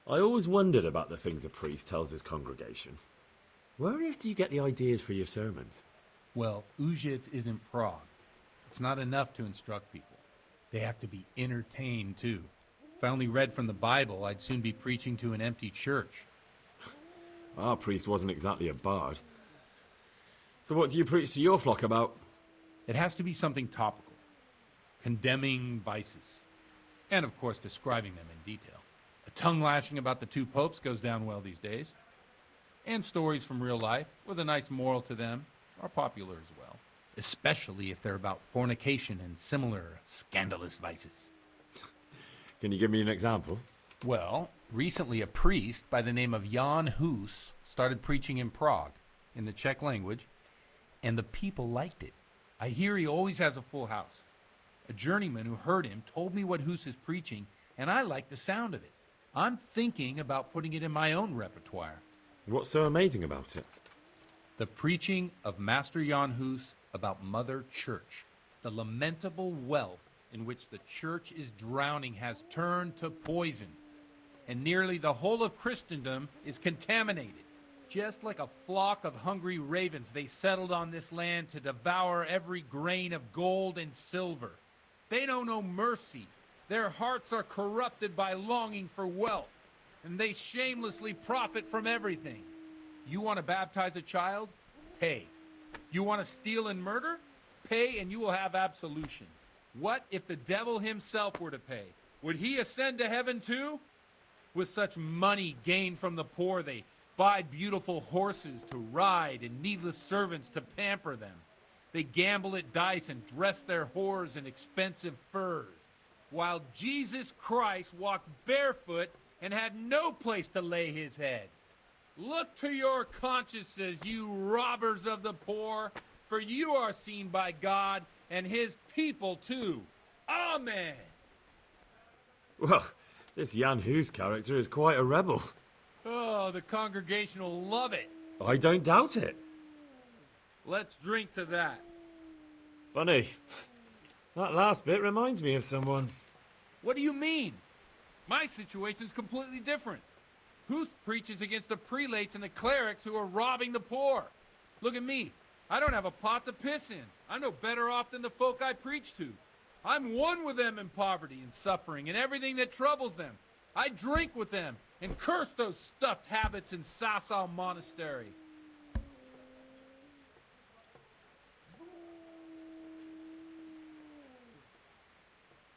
I always wondered about the things a priest tells his congregation. Where on earth do you get the ideas for your sermons? Well, Ujits isn't Prague. It's not enough to instruct people. They have to be entertained, too. If I only read from the Bible, I'd soon be preaching to an empty church. Our priest wasn't exactly a bard. So what do you preach to your flock about? It has to be something topical, condemning vices, and of course describing them in detail. A tongue lashing about the two popes goes down well these days. And stories from real life, with a nice moral to them, are popular as well. Especially if they're about fornication and similar scandalous vices. Can you give me an example? Well, recently a priest by the name of Jan Hus started preaching in Prague, in the Czech language, and the people liked it. I hear he always has a full house. A journeyman who heard him told me what Hus is preaching, and I like the sound of it. I'm thinking about putting it in my own repertoire. What's so amazing about it? The preaching of Master Jan Hus about Mother Church. The lamentable wealth in which the church is drowning has turned to poison, and nearly the whole of Christendom is contaminated. Just like a flock of hungry ravens, they settled on this land to devour every grain of gold and silver. They know no mercy. Their hearts are corrupted by longing for wealth, and they shamelessly profit from everything. You want to baptize a child? Pay. You want to steal and murder? Pay and you will have absolution. What if the devil himself were to pay? Would he ascend to heaven too? With such money gained from the poor, they buy beautiful horses to ride and needless servants to pamper them. They gamble at dice and dress their whores in expensive furs, while Jesus Christ walked barefoot and had no place to lay his head. Look to your consciences, you robbers of the poor, for you are seen by God and his people too. Amen. Well, this Jan Hus character is quite a rebel. Oh, the congregation will love it. I don't doubt it. Let's drink to that. Funny. That last bit reminds me of someone. What do you mean? My situation's completely different. Huth preaches against the prelates and the clerics who are robbing the poor. Look at me. I don't have a pot to piss in. I'm no better off than the folk I preach to. I'm one with them in poverty and suffering and everything that troubles them. I drink with them and curse those stuffed habits in Sasau Monastery.